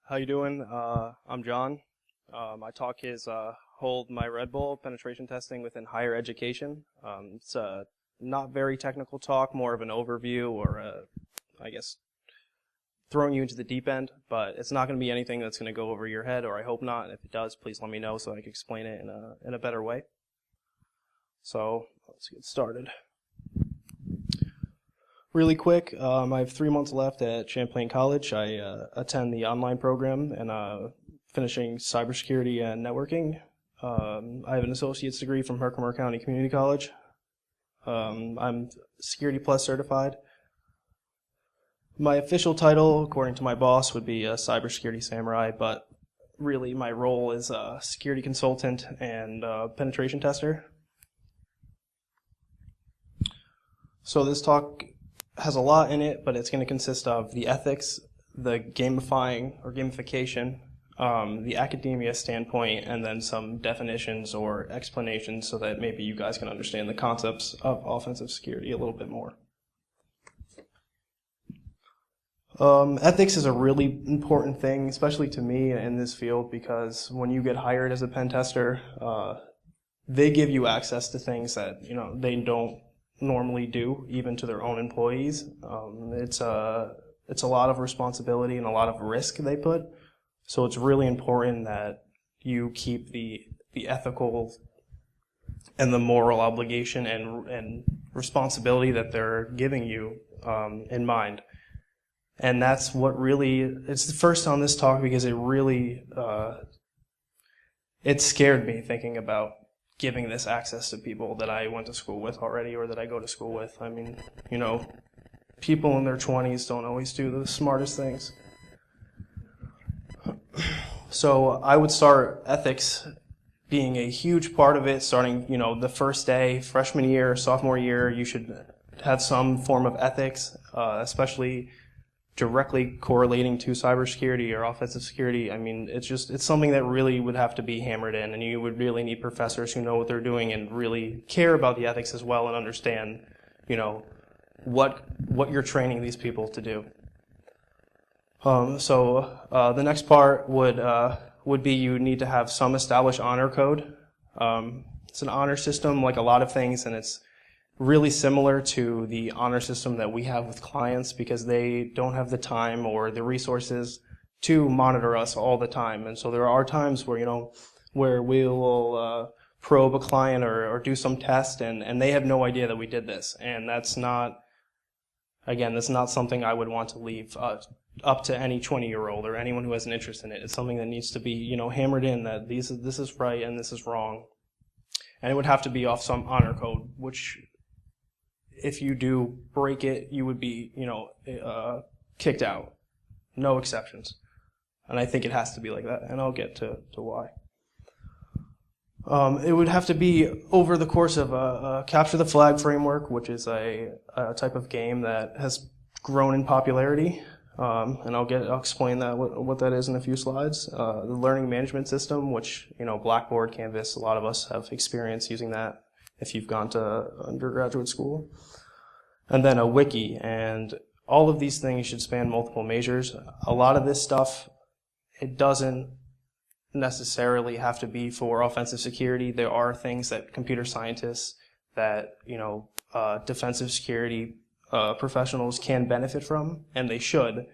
How you doing? I'm John. My talk is Hold My Red Bull, Penetration Testing Within Higher Education. It's a not very technical talk, more of an overview or, I guess, throwing you into the deep end, but it's not going to be anything that's going to go over your head, or I hope not. If it does, please let me know so I can explain it in a better way. So let's get started. Really quick, I have 3 months left at Champlain College. I attend the online program and finishing cybersecurity and networking. I have an associate's degree from Herkimer County Community College. I'm Security Plus certified. My official title, according to my boss, would be a cybersecurity samurai, but really my role is a security consultant and penetration tester. So this talk has a lot in it, but it's going to consist of the ethics, the gamifying or gamification, the academia standpoint, and then some definitions or explanations so that maybe you guys can understand the concepts of offensive security a little bit more. Ethics is a really important thing, especially to me in this field, because when you get hired as a pen tester, they give you access to things that they don't normally do, even to their own employees. It's a lot of responsibility and a lot of risk they put. So it's really important that you keep the ethical and the moral obligation and responsibility that they're giving you in mind. And that's what really, it's the first on this talk because it really, it scared me thinking about giving this access to people that I went to school with already or that I go to school with. I mean, people in their 20s don't always do the smartest things. So I would start ethics being a huge part of it, starting, the first day, freshman year, sophomore year, you should have some form of ethics, especially directly correlating to cybersecurity or offensive security. I mean, it's something that really would have to be hammered in, and you would really need professors who know what they're doing and really care about the ethics as well and understand, what you're training these people to do. The next part would be you need to have some established honor code. It's an honor system like a lot of things, and it's really similar to the honor system that we have with clients because they don't have the time or the resources to monitor us all the time. And so there are times where, where we will probe a client or do some test and they have no idea that we did this. And that's not something I would want to leave up to any 20-year-old or anyone who has an interest in it. It's something that needs to be, hammered in that this is right and this is wrong. And it would have to be off some honor code, which if you do break it, you would be, kicked out. No exceptions. And I think it has to be like that, and I'll get to why. It would have to be over the course of a capture the flag framework, which is a type of game that has grown in popularity. And I'll explain that what that is in a few slides. The learning management system, which, Blackboard, Canvas, a lot of us have experience using that if you've gone to undergraduate school. And then a wiki, and all of these things should span multiple measures. A lot of this stuff, it doesn't necessarily have to be for offensive security. There are things that computer scientists, that, defensive security professionals can benefit from, and they should.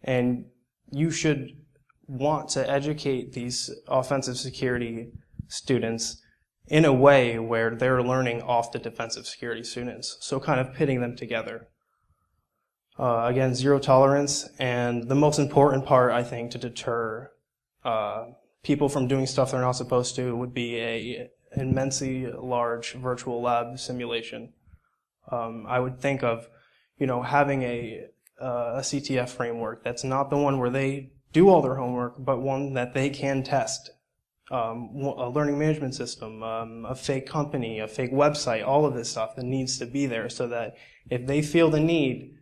And you should want to educate these offensive security students in a way where they're learning off the defensive security students. So kind of pitting them together. Again, zero tolerance. And the most important part, I think, to deter people from doing stuff they're not supposed to would be a immensely large virtual lab simulation. I would think of, having a CTF framework that's not the one where they do all their homework, but one that they can test. A learning management system, a fake company, a fake website, all of this stuff that needs to be there so that if they feel the need,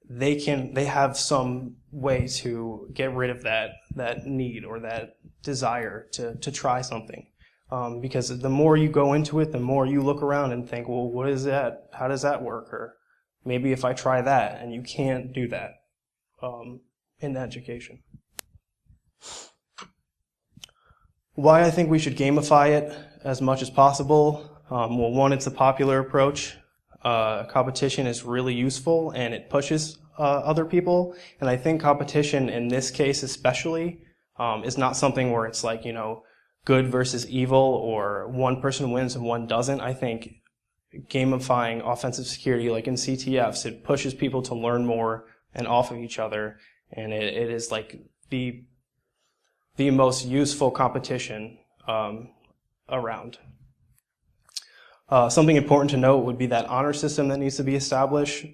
they have some way to get rid of that need or that desire to try something. Because the more you go into it, the more you look around and think, well, what is that? How does that work? Or Maybe if I try that, and you can't do that in education. Why I think we should gamify it as much as possible. Well, one, it's a popular approach. Competition is really useful, and it pushes other people. And I think competition, in this case especially, is not something where it's like, good versus evil, or one person wins and one doesn't. I think gamifying offensive security, like in CTFs, it pushes people to learn more and off of each other, and it is like the most useful competition around. Something important to note would be that honor system that needs to be established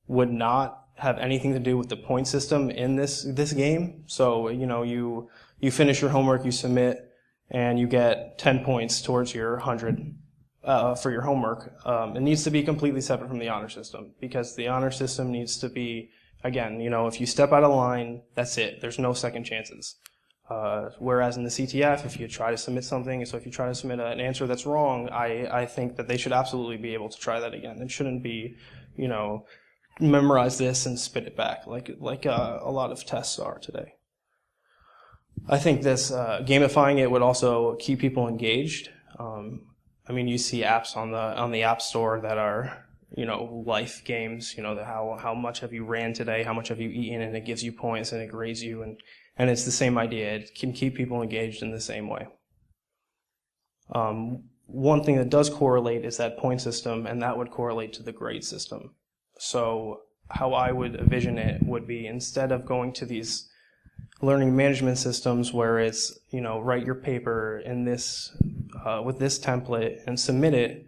would not have anything to do with the point system in this game. So, you finish your homework, you submit, and you get 10 points towards your 100 for your homework. It needs to be completely separate from the honor system, because the honor system needs to be, again, if you step out of line, that's it. There's no second chances. Whereas in the CTF, if you try to submit something, so if you try to submit an answer that's wrong, I think that they should absolutely be able to try that again. It shouldn't be, memorize this and spit it back like a lot of tests are today. I think this gamifying it would also keep people engaged. You see apps on the App Store that are, life games. How much have you ran today? How much have you eaten? And it gives you points and it grades you, and it's the same idea. It can keep people engaged in the same way. One thing that does correlate is that point system, and that would correlate to the grade system. So how I would envision it would be, instead of going to these learning management systems where it's, write your paper in this with this template and submit it,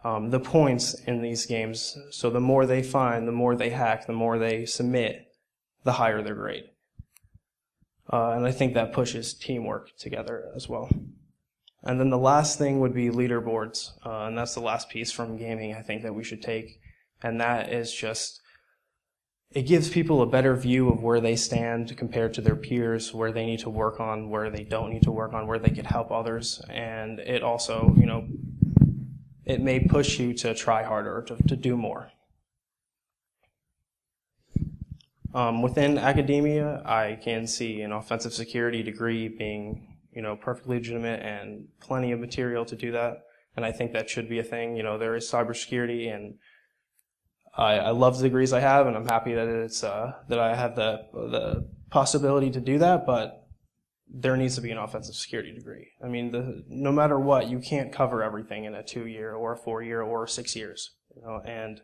the points in these games, so the more they find, the more they hack, the more they submit, the higher their grade. And I think that pushes teamwork together as well. And then the last thing would be leaderboards, and that's the last piece from gaming I think that we should take, and that is just, it gives people a better view of where they stand compared to their peers, where they need to work on, where they don't need to work on, where they could help others, and it also, it may push you to try harder, to do more. Within academia, I can see an offensive security degree being, perfectly legitimate and plenty of material to do that. And I think that should be a thing. There is cybersecurity, and I love the degrees I have, and I'm happy that it's that I have the possibility to do that. But there needs to be an offensive security degree. No matter what, you can't cover everything in a 2-year or a 4-year or 6 years. And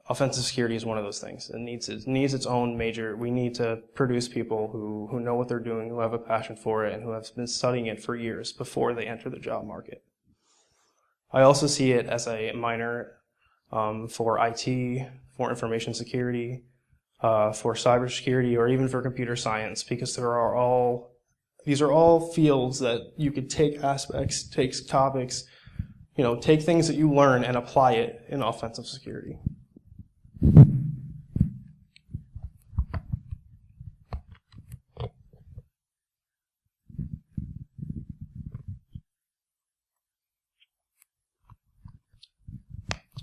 offensive security is one of those things. It needs its own major. We need to produce people who know what they're doing, who have a passion for it, and who have been studying it for years before they enter the job market. I also see it as a minor for IT, for information security, for cybersecurity, or even for computer science, because these are all fields that you could take aspects, take topics, take things that you learn and apply it in offensive security.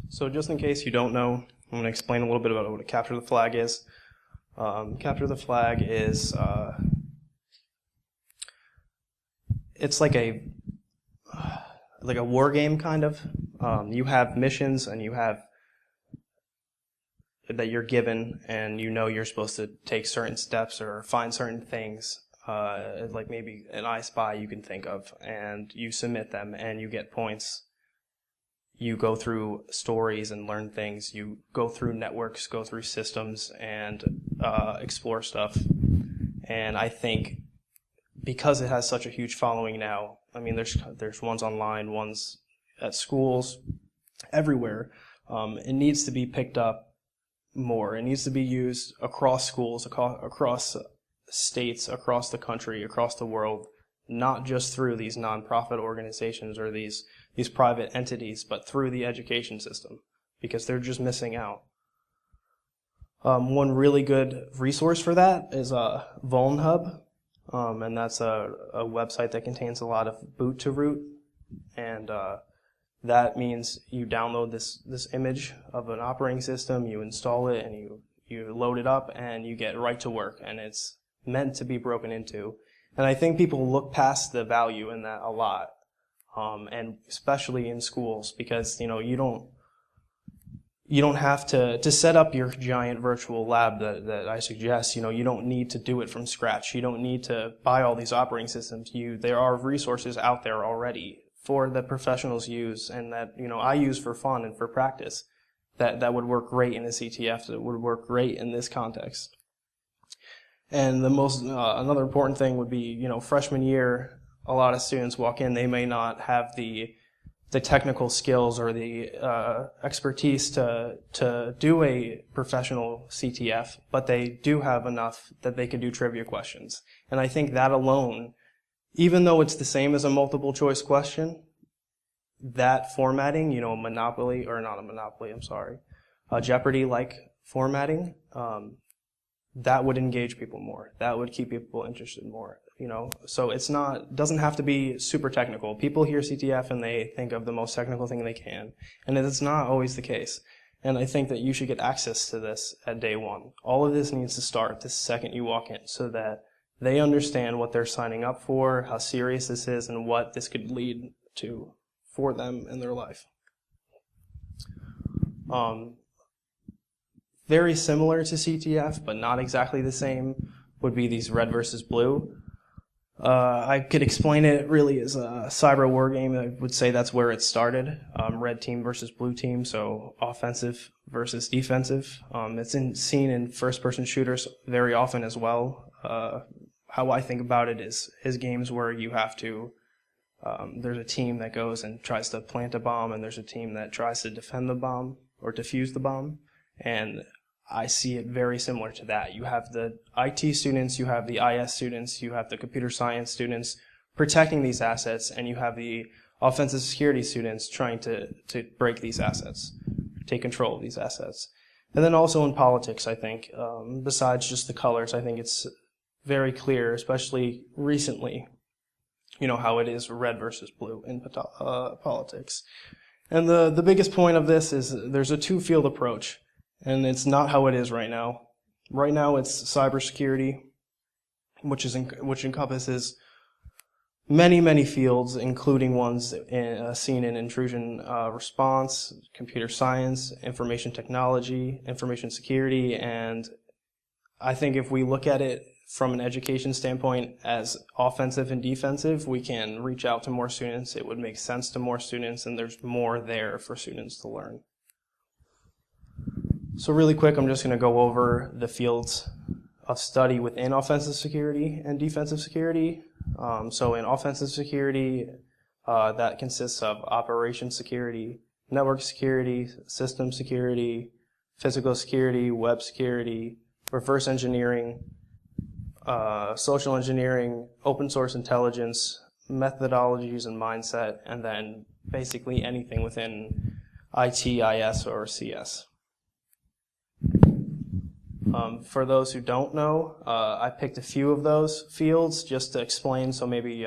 So just in case you don't know, I'm going to explain a little bit about what a capture the flag is. Capture the flag is, it's like a war game kind of. You have missions and you have that you're given, and you're supposed to take certain steps or find certain things, like maybe an I Spy you can think of, and you submit them and you get points. You go through stories and learn things. You go through networks, go through systems, and explore stuff. And I think because it has such a huge following now, there's ones online, ones at schools, everywhere. It needs to be picked up more. It needs to be used across schools, across states, across the country, across the world, not just through these nonprofit organizations or these private entities, but through the education system, because they're just missing out. One really good resource for that is VulnHub, and that's a website that contains a lot of boot to root, and that means you download this image of an operating system, you install it, and you load it up, and you get right to work, and it's meant to be broken into. And I think people look past the value in that a lot, and especially in schools, because you don't have to set up your giant virtual lab that I suggest. You don't need to do it from scratch. You don't need to buy all these operating systems. There are resources out there already for that professionals use, and that I use for fun and for practice, that would work great in a CTF, that would work great in this context. And the most another important thing would be, freshman year, a lot of students walk in, they may not have the technical skills or the expertise to do a professional CTF, but they do have enough that they could do trivia questions. And I think that alone, even though it's the same as a multiple choice question, that formatting, Jeopardy-like formatting, that would engage people more. That would keep people interested more. So doesn't have to be super technical. People hear CTF and they think of the most technical thing they can, and it's not always the case. And I think that you should get access to this at day one. All of this needs to start the second you walk in, so that they understand what they're signing up for, how serious this is, and what this could lead to for them in their life. Very similar to CTF, but not exactly the same, would be these red versus blue. I could explain it really as a cyber war game. I would say that's where it started. Red team versus blue team, so offensive versus defensive. It's seen in first-person shooters very often as well. How I think about it is games where you have to, there's a team that goes and tries to plant a bomb, and there's a team that tries to defend the bomb or defuse the bomb. And I see it very similar to that. You have the IT students, you have the IS students, you have the computer science students protecting these assets, and you have the offensive security students trying to break these assets, take control of these assets. And then also in politics, I think, besides just the colors, I think it's very clear, especially recently, how it is red versus blue in politics. And the biggest point of this is there's a two-field approach. And it's not how it is right now. Right now, it's cybersecurity, which encompasses many fields, including ones seen in intrusion response, computer science, information technology, information security, and I think if we look at it from an education standpoint as offensive and defensive, we can reach out to more students. It would make sense to more students, and there's more there for students to learn. So really quick, I'm just going to go over the fields of study within offensive security and defensive security. So in offensive security, that consists of operation security, network security, system security, physical security, web security, reverse engineering, social engineering, open source intelligence, methodologies and mindset, and then basically anything within IT, IS, or CS. For those who don't know, I picked a few of those fields just to explain, so maybe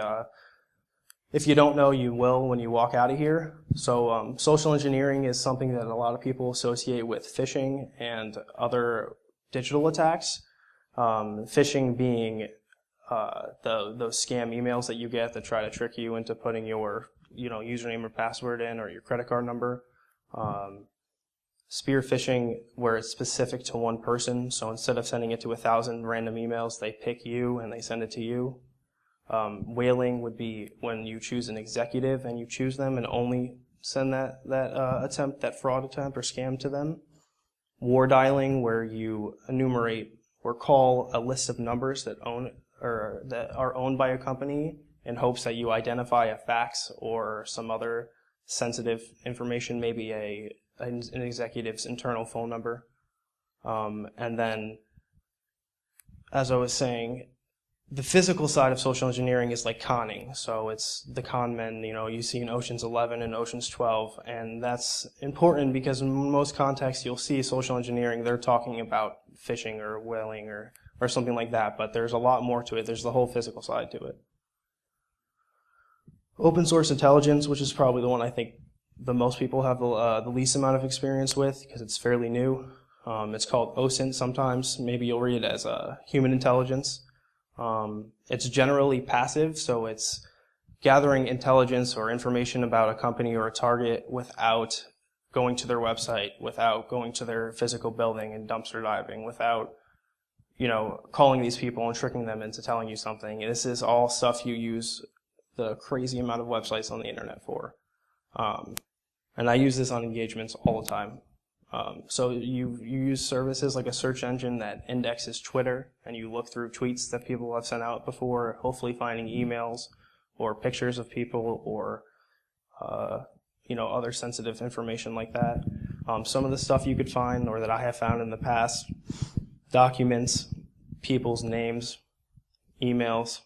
if you don't know, you will when you walk out of here. So social engineering is something that a lot of people associate with phishing and other digital attacks. Phishing being those scam emails that you get that try to trick you into putting your username or password in, or your credit card number. Spear phishing, where it's specific to one person, so instead of sending it to 1,000 random emails, they pick you and they send it to you. Whaling would be when you choose an executive and you choose them and only send that fraud attempt or scam to them. War dialing, where you enumerate or call a list of numbers that are owned by a company in hopes that you identify a fax or some other sensitive information, maybe an executive's internal phone number. And then, as I was saying, the physical side of social engineering is like conning. So it's the con men, you see in Ocean's 11 and Ocean's 12. And that's important because in most contexts you'll see social engineering, they're talking about phishing or whaling or something like that. But there's a lot more to it. There's the whole physical side to it. Open source intelligence, which is probably the one I think the most people have the least amount of experience with because it's fairly new. It's called OSINT sometimes. Maybe you'll read it as human intelligence. It's generally passive, so it's gathering intelligence or information about a company or a target without going to their website, without going to their physical building and dumpster diving, without, calling these people and tricking them into telling you something. This is all stuff you use the crazy amount of websites on the internet for. And I use this on engagements all the time. So you use services like a search engine that indexes Twitter, and you look through tweets that people have sent out before, hopefully finding emails or pictures of people or, other sensitive information like that. Some of the stuff you could find, or that I have found in the past, documents, people's names, emails,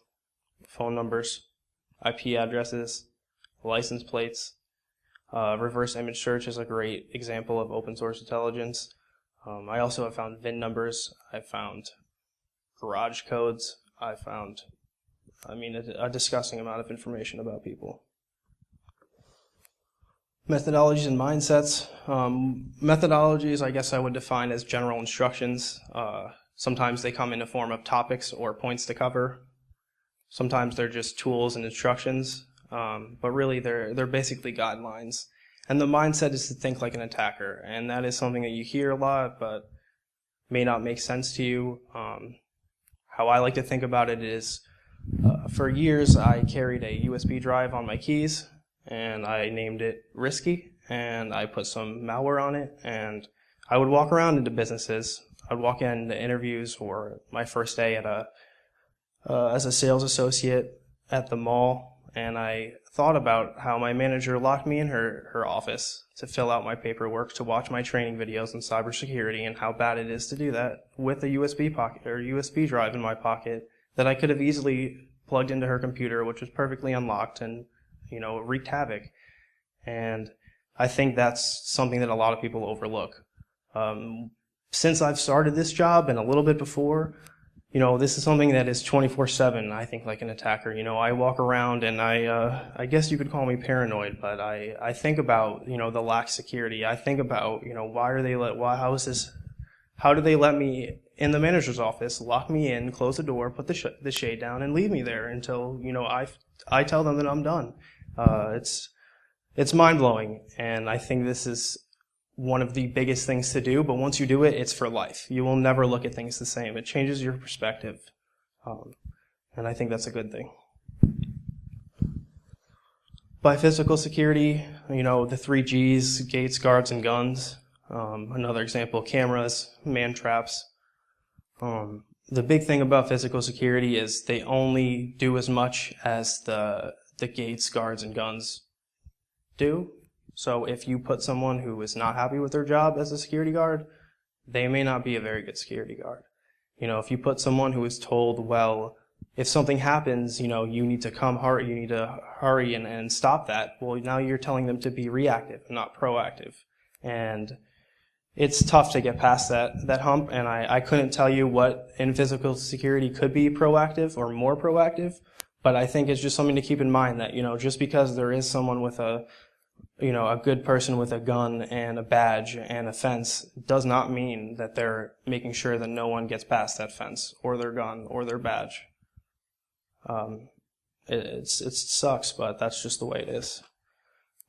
phone numbers, IP addresses, license plates. Reverse image search is a great example of open source intelligence. I also have found VIN numbers. I found garage codes. I found, a disgusting amount of information about people. Methodologies and mindsets. Methodologies, I guess I would define as general instructions. Sometimes they come in the form of topics or points to cover. Sometimes they're just tools and instructions. But really they're basically guidelines. And the mindset is to think like an attacker, and that is something that you hear a lot but may not make sense to you. How I like to think about it is, for years I carried a USB drive on my keys, and I named it Risky, and I put some malware on it, and I would walk around into businesses. I'd walk into interviews, or my first day at as a sales associate at the mall, and I thought about how my manager locked me in her office to fill out my paperwork, to watch my training videos in cybersecurity, and how bad it is to do that with a USB pocket or USB drive in my pocket that I could have easily plugged into her computer, which was perfectly unlocked, and wreaked havoc. And I think that's something that a lot of people overlook. Since I've started this job and a little bit before, this is something that is 24/7, I think, like an attacker. I walk around and I guess you could call me paranoid, but I think about, the lax security. I think about, how do they let me in the manager's office, lock me in, close the door, put the shade down, and leave me there until, I tell them that I'm done. It's mind-blowing, and I think this is one of the biggest things to do, but once you do it, it's for life. You will never look at things the same. It changes your perspective, and I think that's a good thing. By physical security, the 3 Gs, gates, guards, and guns. Another example, cameras, man traps. The big thing about physical security is they only do as much as the gates, guards, and guns do. So if you put someone who is not happy with their job as a security guard, they may not be a very good security guard. If you put someone who is told, well, if something happens, you need to you need to hurry and stop that, well, now you're telling them to be reactive, not proactive. And it's tough to get past that hump, and I couldn't tell you what in physical security could be proactive or more proactive, but I think it's just something to keep in mind that, just because there is someone with a good person with a gun and a badge and a fence does not mean that they're making sure that no one gets past that fence or their gun or their badge. It sucks, but that's just the way it is.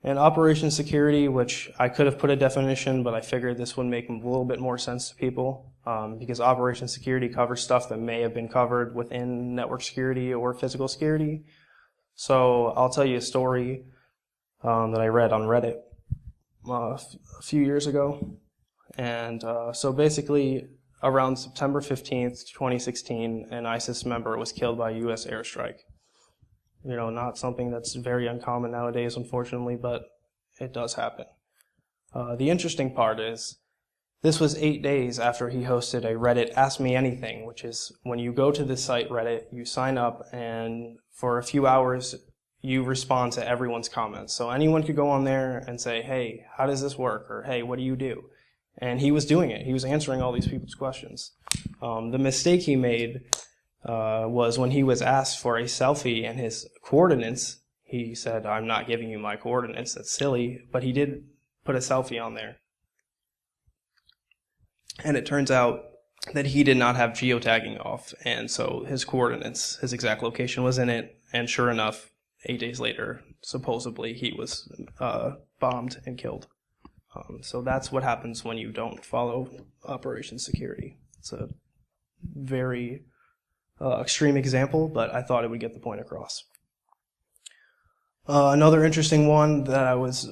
And operation security, which I could have put a definition, but I figured this would make a little bit more sense to people, because operation security covers stuff that may have been covered within network security or physical security. So I'll tell you a story that I read on Reddit a few years ago. And so basically, around September 15th, 2016, an ISIS member was killed by a U.S. airstrike. Not something that's very uncommon nowadays, unfortunately, but it does happen. The interesting part is, this was 8 days after he hosted a Reddit Ask Me Anything, which is when you go to the site Reddit, you sign up, and for a few hours, you respond to everyone's comments. So anyone could go on there and say, hey, how does this work? Or, hey, what do you do? And he was doing it. He was answering all these people's questions. The mistake he made was when he was asked for a selfie and his coordinates, He said, "I'm not giving you my coordinates. That's silly." But he did put a selfie on there. And it turns out that he did not have geotagging off, and so his coordinates, his exact location was in it, and sure enough, 8 days later, supposedly, he was bombed and killed. So that's what happens when you don't follow Operation Security. It's a very extreme example, but I thought it would get the point across. Another interesting one that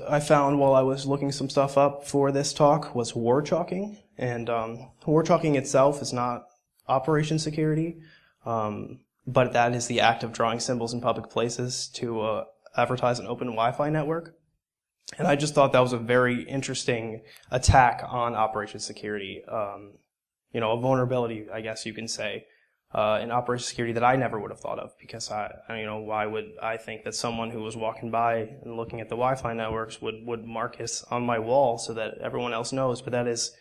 I found while I was looking some stuff up for this talk was war chalking. And war chalking itself is not Operation Security, but that is the act of drawing symbols in public places to advertise an open Wi-Fi network. And I just thought that was a very interesting attack on Operation Security. A vulnerability, I guess you can say, in Operation Security that I never would have thought of, because why would I think that someone who was walking by and looking at the Wi-Fi networks would mark this on my wall so that everyone else knows? But that is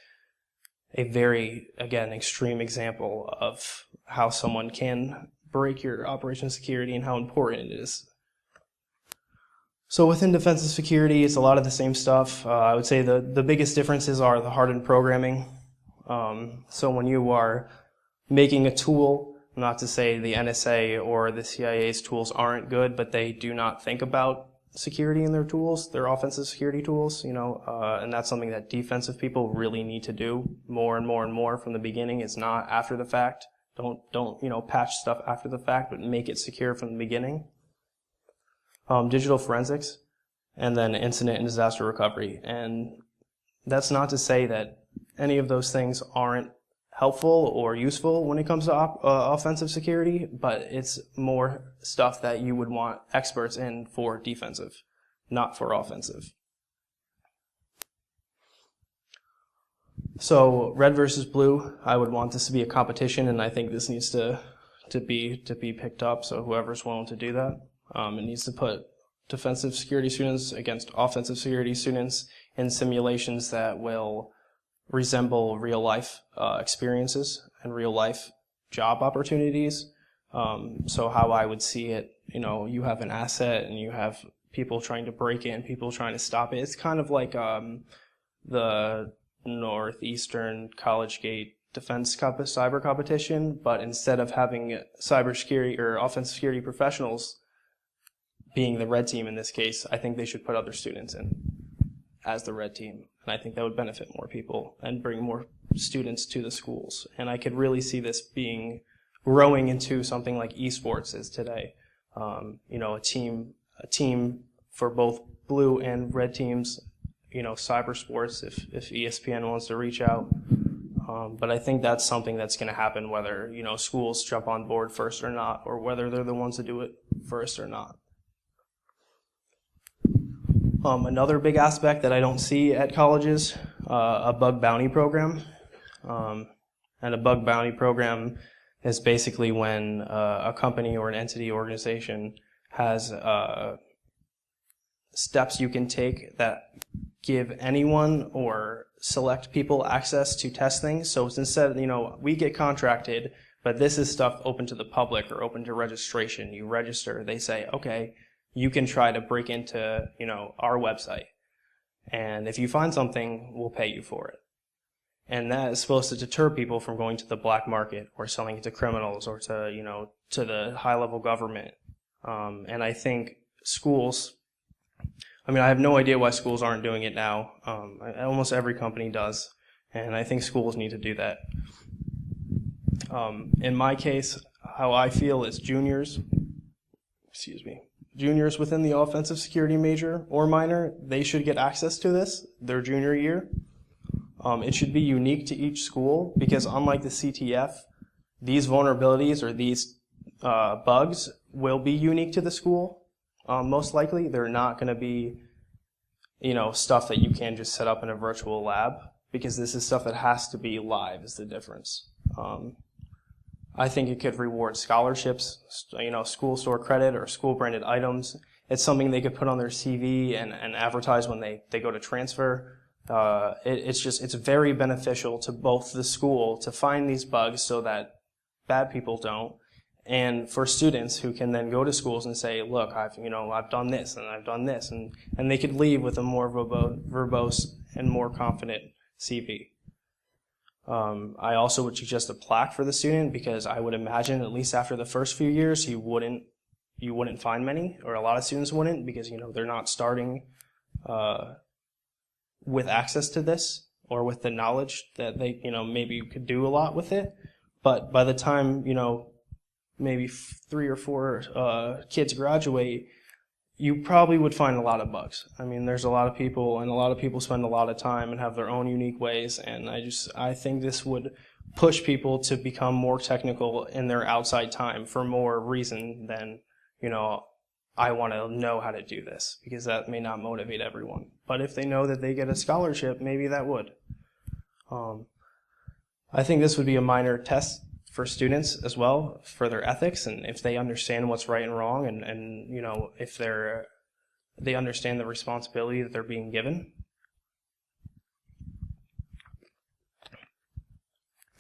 a very, again, extreme example of how someone can break your Operation Security and how important it is. So within defensive security, it's a lot of the same stuff. I would say the biggest differences are the hardened programming. So when you are making a tool, not to say the NSA or the CIA's tools aren't good, but they do not think about security in their tools, their offensive security tools, and that's something that defensive people really need to do more and more and more from the beginning. It's not after the fact. Don't patch stuff after the fact, but make it secure from the beginning. Digital forensics, and then incident and disaster recovery. And that's not to say that any of those things aren't helpful or useful when it comes to offensive security, but it's more stuff that you would want experts in for defensive, not for offensive. So red versus blue, I would want this to be a competition, and I think this needs to be picked up. So whoever's willing to do that, it needs to put defensive security students against offensive security students in simulations that will resemble real life experiences and real life job opportunities. So how I would see it, you have an asset and you have people trying to break it and people trying to stop it. It's kind of like the Northeastern College Gate defense cyber competition, but instead of having cybersecurity or offensive security professionals being the red team in this case, I think they should put other students in as the red team. And I think that would benefit more people and bring more students to the schools. And I could really see this growing into something like esports is today. A team for both blue and red teams, cyber sports if ESPN wants to reach out. But I think that's something that's going to happen whether, schools jump on board first or not, or whether they're the ones to do it first or not. Another big aspect that I don't see at colleges, a bug bounty program. And a bug bounty program is basically when a company or an entity organization has steps you can take that give anyone or select people access to test things. So it's instead, we get contracted, but this is stuff open to the public or open to registration. You register, they say, okay, you can try to break into, our website. And if you find something, we'll pay you for it. And that is supposed to deter people from going to the black market or selling it to criminals or to, to the high-level government. And I think schools, I have no idea why schools aren't doing it now. Almost every company does. And I think schools need to do that. In my case, how I feel is juniors within the offensive security major or minor, they should get access to this their junior year. It should be unique to each school because unlike the CTF, these vulnerabilities or these bugs will be unique to the school. Most likely, they're not going to be, stuff that you can just set up in a virtual lab because this is stuff that has to be live is the difference. I think it could reward scholarships, school store credit or school branded items. It's something they could put on their CV and advertise when they go to transfer. It's very beneficial to both the school to find these bugs so that bad people don't, and for students who can then go to schools and say, look, I've done this and I've done this, and they could leave with a more verbose and more confident CV. I also would suggest a plaque for the student, because I would imagine at least after the first few years you wouldn't find many, or a lot of students wouldn't, because they're not starting with access to this or with the knowledge that they maybe could do a lot with it. But by the time maybe 3 or 4 kids graduate, you probably would find a lot of bugs. I mean, there's a lot of people, and a lot of people spend a lot of time and have their own unique ways, and I think this would push people to become more technical in their outside time for more reason than, I want to know how to do this, because that may not motivate everyone. But if they know that they get a scholarship, maybe that would. I think this would be a minor test for students as well, for their ethics, and if they understand what's right and wrong, and if they understand the responsibility that they're being given.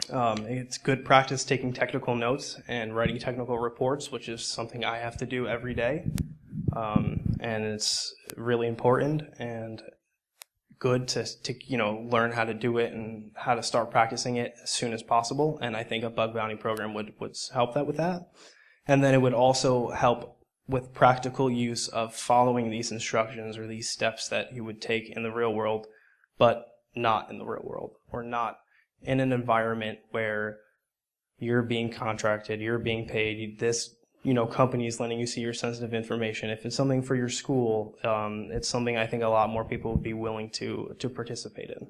It's good practice taking technical notes and writing technical reports, which is something I have to do every day, and it's really important and good to learn how to do it and how to start practicing it as soon as possible. And I think a bug bounty program would help that with that. And then it would also help with practical use of following these instructions or these steps that you would take in the real world, but not in the real world, or not in an environment where you're being contracted, you're being paid, this company is letting you see your sensitive information. If it's something for your school, it's something I think a lot more people would be willing to participate in.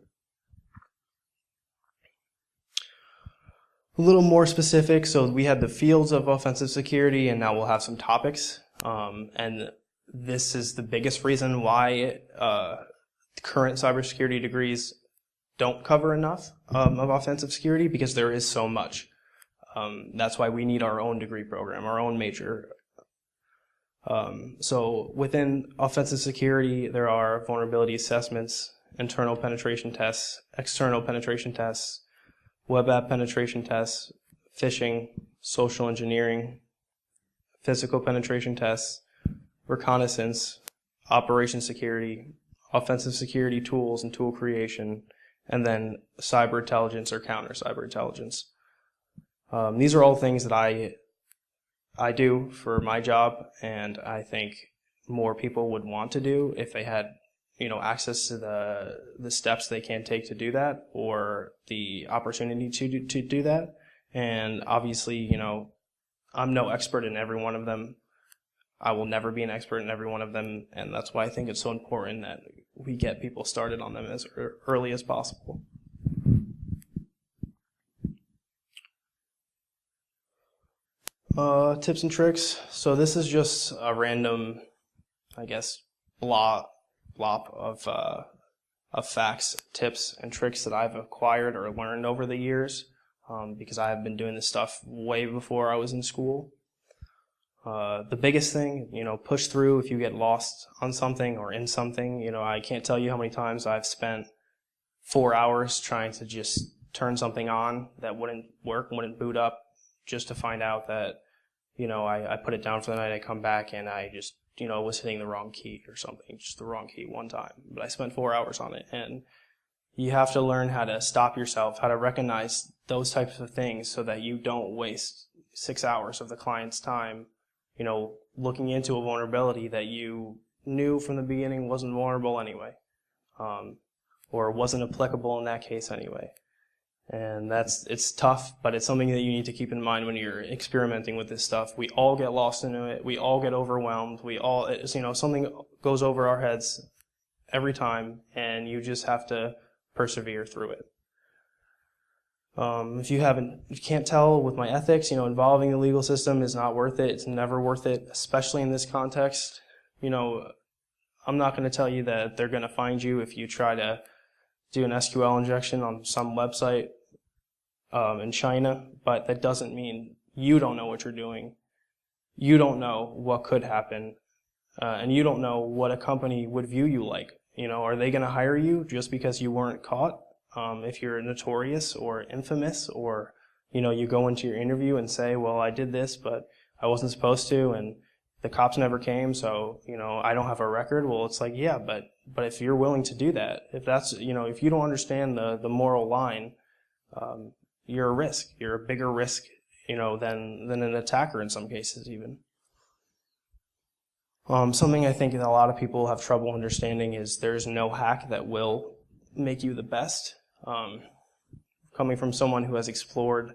A little more specific, so we had the fields of offensive security, and now we'll have some topics. And this is the biggest reason why current cybersecurity degrees don't cover enough of offensive security, because there is so much. That's why we need our own degree program, our own major. So within offensive security, there are vulnerability assessments, internal penetration tests, external penetration tests, web app penetration tests, phishing, social engineering, physical penetration tests, reconnaissance, operation security, offensive security tools and tool creation, and then cyber intelligence or counter cyber intelligence. These are all things that I do for my job, and I think more people would want to do if they had, access to the steps they can take to do that, or the opportunity to do that. And obviously, I'm no expert in every one of them. I will never be an expert in every one of them, and that's why I think it's so important that we get people started on them as early as possible. Tips and tricks. So this is just a random, blob of facts, tips, and tricks that I've acquired or learned over the years, because I have been doing this stuff way before I was in school. The biggest thing, push through if you get lost on something or in something. I can't tell you how many times I've spent 4 hours trying to just turn something on that wouldn't work, wouldn't boot up, just to find out that, I put it down for the night, I come back and I just, was hitting the wrong key or something, just the wrong key one time. But I spent 4 hours on it, and you have to learn how to stop yourself, how to recognize those types of things so that you don't waste 6 hours of the client's time, looking into a vulnerability that you knew from the beginning wasn't vulnerable anyway, or wasn't applicable in that case anyway. And it's tough, but it's something that you need to keep in mind when you're experimenting with this stuff. We all get lost into it. We all get overwhelmed. Something goes over our heads every time, and you just have to persevere through it. If you can't tell with my ethics, involving the legal system is not worth it. It's never worth it, especially in this context. I'm not going to tell you that they're going to find you if you try to do an SQL injection on some website in China, but that doesn't mean you don't know what you're doing. You don't know what could happen, and you don't know what a company would view you like. Are they going to hire you just because you weren't caught? If you're notorious or infamous or, you go into your interview and say, well, I did this, but I wasn't supposed to, and the cops never came, so, I don't have a record. Well, it's like, yeah, but if you're willing to do that, if that's, if you don't understand the moral line, you're a risk. You're a bigger risk, than an attacker in some cases even. Something I think that a lot of people have trouble understanding is there's no hack that will make you the best. Coming from someone who has explored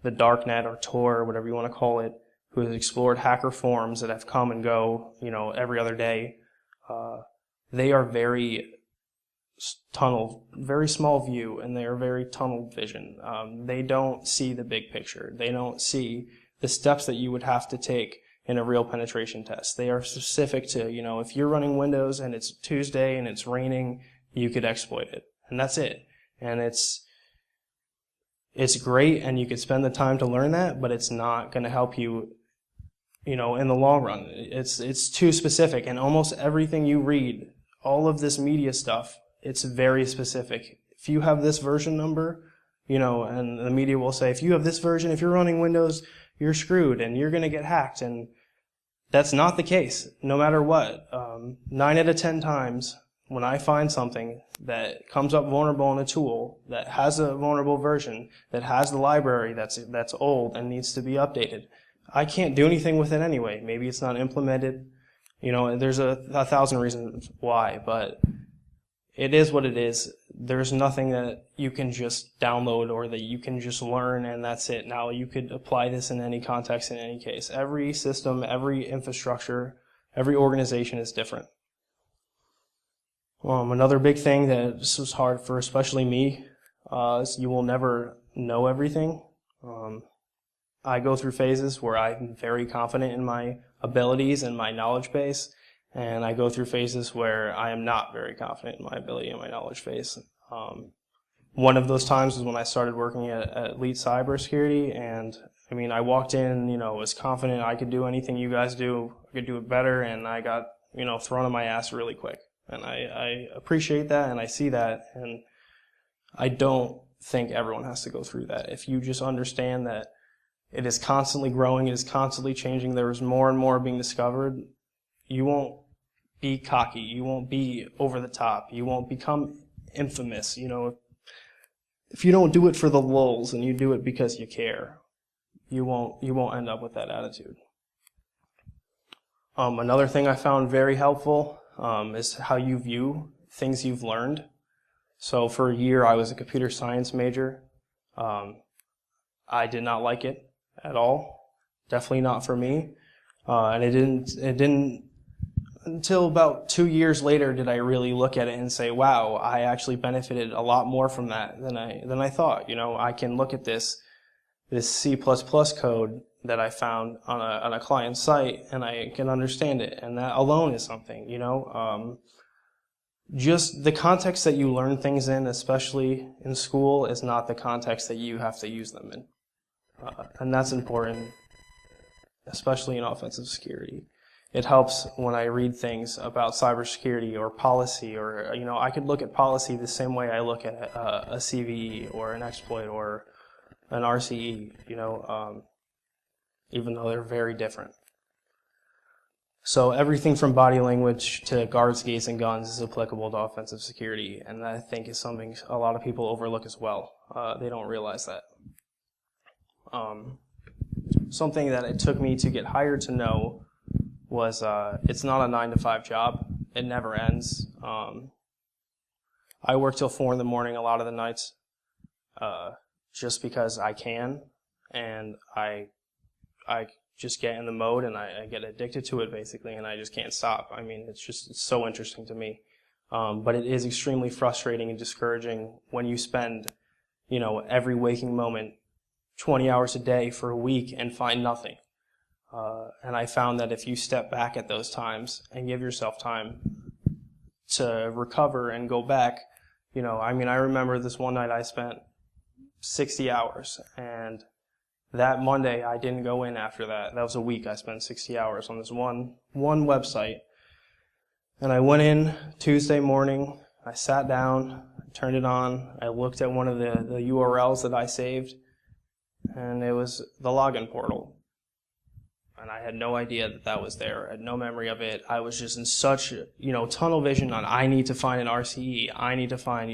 the darknet or Tor, or whatever you want to call it, who has explored hacker forums that have come and go, every other day, they are very very small view, and they are very tunnel vision. They don't see the big picture. They don't see the steps that you would have to take in a real penetration test. They are specific to, if you're running Windows and it's Tuesday and it's raining, you could exploit it. And that's it. And it's great, and you could spend the time to learn that, but it's not going to help you, in the long run. It's too specific, and almost everything you read, all of this media stuff, it's very specific. If you have this version number, and the media will say, if you have this version, if you're running Windows, you're screwed and you're going to get hacked. And that's not the case, no matter what. 9 out of 10 times, when I find something that comes up vulnerable in a tool that has a vulnerable version, that has the library that's old and needs to be updated, I can't do anything with it anyway. Maybe it's not implemented. There's a 1,000 reasons why, but it is what it is. There's nothing that you can just download or that you can just learn and that's it. Now, you could apply this in any context, in any case. Every system, every infrastructure, every organization is different. Another big thing that this was hard for especially me is you will never know everything. I go through phases where I'm very confident in my abilities and my knowledge base, and I go through phases where I am not very confident in my ability and my knowledge base. One of those times was when I started working at Elite Cybersecurity, and I walked in, was confident I could do anything you guys do, I could do it better, and I got, thrown on my ass really quick. And I appreciate that, and I see that, and I don't think everyone has to go through that. If you just understand that it is constantly growing, it is constantly changing, there is more and more being discovered, you won't be cocky, you won't be over the top, you won't become infamous. If you don't do it for the lulz and you do it because you care, you won't end up with that attitude. Another thing I found very helpful is how you view things you've learned. So for a year I was a computer science major. I did not like it at all. Definitely not for me. And it didn't until about 2 years later did I really look at it and say, wow, I actually benefited a lot more from that than I thought. I can look at this C++ code that I found on a client site, and I can understand it, and that alone is something. Just the context that you learn things in, especially in school, is not the context that you have to use them in, and that's important, especially in offensive security. It helps when I read things about cybersecurity or policy, or I could look at policy the same way I look at a CVE or an exploit or an RCE, even though they're very different. So everything from body language to guards, gates, and guns is applicable to offensive security, and that I think is something a lot of people overlook as well. They don't realize that. Something that it took me to get hired to know was it's not a 9-to-5 job. It never ends. I work till 4 in the morning a lot of the nights just because I can, and I just get in the mode and I get addicted to it basically, and I just can't stop. It's so interesting to me. But it is extremely frustrating and discouraging when you spend, every waking moment 20 hours a day for a week and find nothing. And I found that if you step back at those times and give yourself time to recover and go back, I remember this one night I spent 60 hours, and that Monday I didn't go in after that. That was a week I spent 60 hours on this one website. And I went in Tuesday morning, I sat down, turned it on, I looked at one of the URLs that I saved, and it was the login portal. And I had no idea that that was there. I had no memory of it. I was just in such, tunnel vision on, I need to find an RCE. I need to find,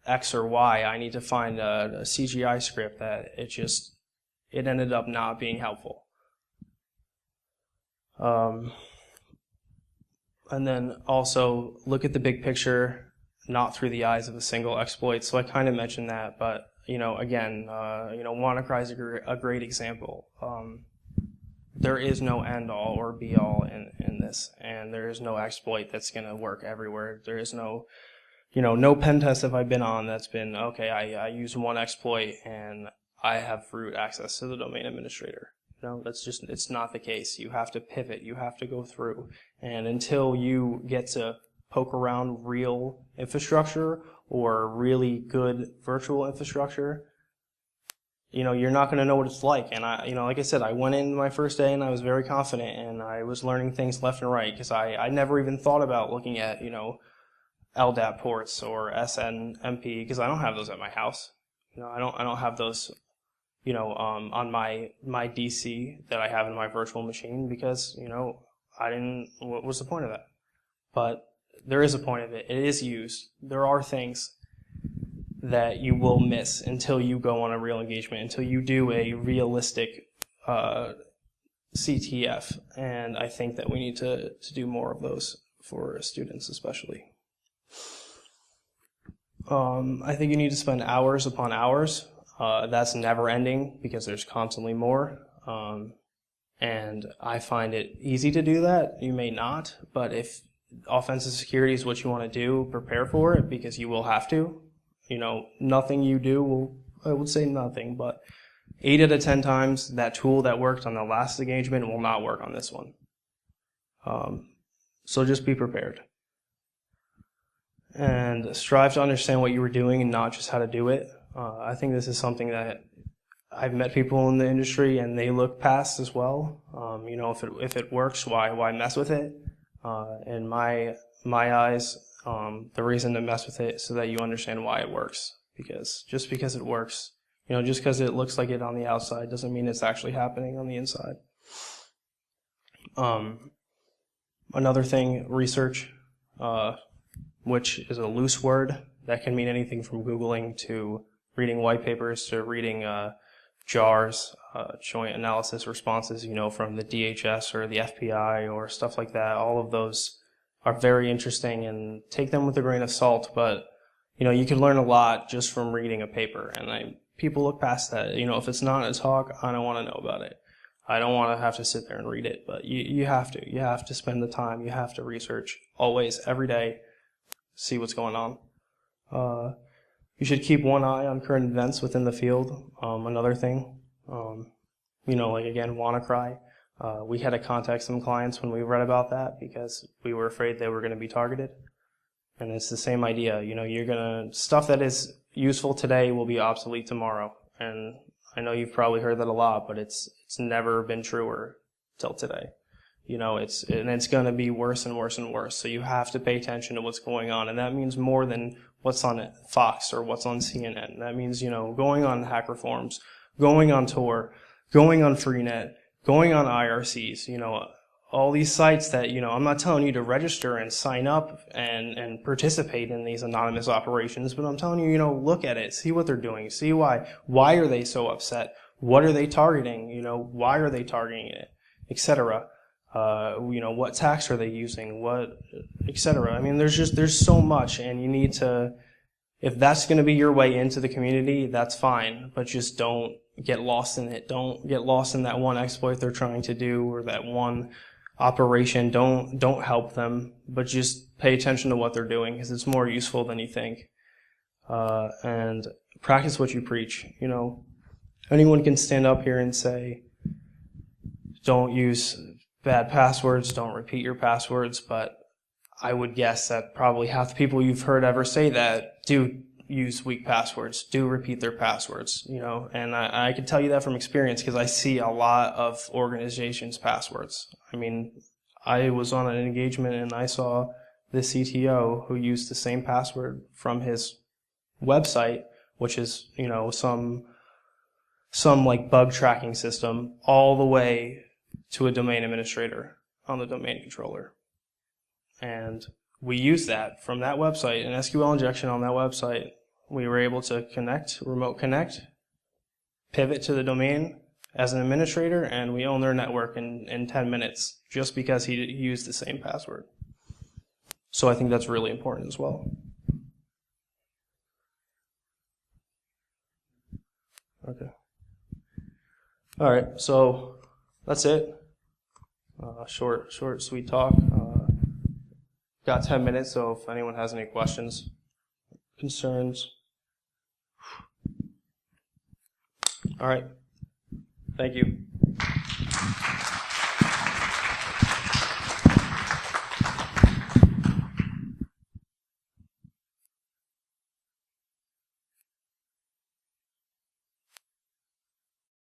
X or Y. I need to find a CGI script, that it ended up not being helpful. And then also look at the big picture, not through the eyes of a single exploit. So I kind of mentioned that, but, again, WannaCry is a great example. There is no end all or be all in this, and there is no exploit that's going to work everywhere. There is no, no pen test have I been on that's been, okay, I use one exploit and I have root access to the domain administrator. It's not the case. You have to pivot. You have to go through. And until you get to poke around real infrastructure or really good virtual infrastructure, you're not going to know what it's like. And like I said, I went in my first day and I was very confident and I was learning things left and right because I never even thought about looking at, LDAP ports or SNMP because I don't have those at my house. I don't have those, on my DC that I have in my virtual machine because, what was the point of that? But there is a point of it. It is used. There are things that you will miss until you go on a real engagement, until you do a realistic CTF. And I think that we need to do more of those for students especially. I think you need to spend hours upon hours. That's never ending because there's constantly more. And I find it easy to do that. You may not, but if offensive security is what you want to do, prepare for it because you will have to. Nothing you do will, I would say nothing, but 8 out of 10 times that tool that worked on the last engagement will not work on this one. So just be prepared. And strive to understand what you were doing and not just how to do it. I think this is something that I've met people in the industry and they look past as well. If it works, why mess with it? In my eyes, the reason to mess with it is so that you understand why it works. Because just because it works, just because it looks like it on the outside doesn't mean it's actually happening on the inside. Another thing, research, which is a loose word that can mean anything from Googling to reading white papers to reading JARs, joint analysis responses, from the DHS or the FBI or stuff like that. All of those are very interesting and take them with a grain of salt, but you can learn a lot just from reading a paper, and people look past that. If it's not a talk, I don't want to know about it. I don't want to have to sit there and read it, but you have to spend the time. You have to research always, every day, see what's going on. You should keep one eye on current events within the field. Another thing, again, WannaCry. We had to contact some clients when we read about that because we were afraid they were going to be targeted. And it's the same idea. Stuff that is useful today will be obsolete tomorrow. And I know you've probably heard that a lot, but it's never been truer till today. It's going to be worse and worse and worse. So you have to pay attention to what's going on. And that means more than what's on Fox or what's on CNN. That means, going on hacker forums, going on Tor, going on Freenet, going on IRCs, all these sites that, I'm not telling you to register and sign up and participate in these anonymous operations, but I'm telling you, look at it, see what they're doing, see why. Why are they so upset? What are they targeting? Why are they targeting it, etc. What tax are they using? What, etc. I mean, there's so much, and you need to, if that's going to be your way into the community, that's fine, but just don't get lost in it. Don't get lost in that one exploit they're trying to do or that one operation. Don't help them, but just pay attention to what they're doing because it's more useful than you think. And practice what you preach. Anyone can stand up here and say, don't use bad passwords, don't repeat your passwords, but I would guess that probably half the people you've heard ever say that do use weak passwords, do repeat their passwords, and I can tell you that from experience because I see a lot of organizations' passwords. I mean, I was on an engagement and I saw the CTO who used the same password from his website, which is, some some like bug tracking system all the way to a domain administrator on the domain controller. And we used that from that website, an SQL injection on that website. We were able to connect, remote connect, pivot to the domain as an administrator, and we own their network in 10 minutes just because he used the same password. So I think that's really important as well. Okay. All right, so that's it. Short, sweet talk. Got 10 minutes, so if anyone has any questions, concerns. All right. Thank you.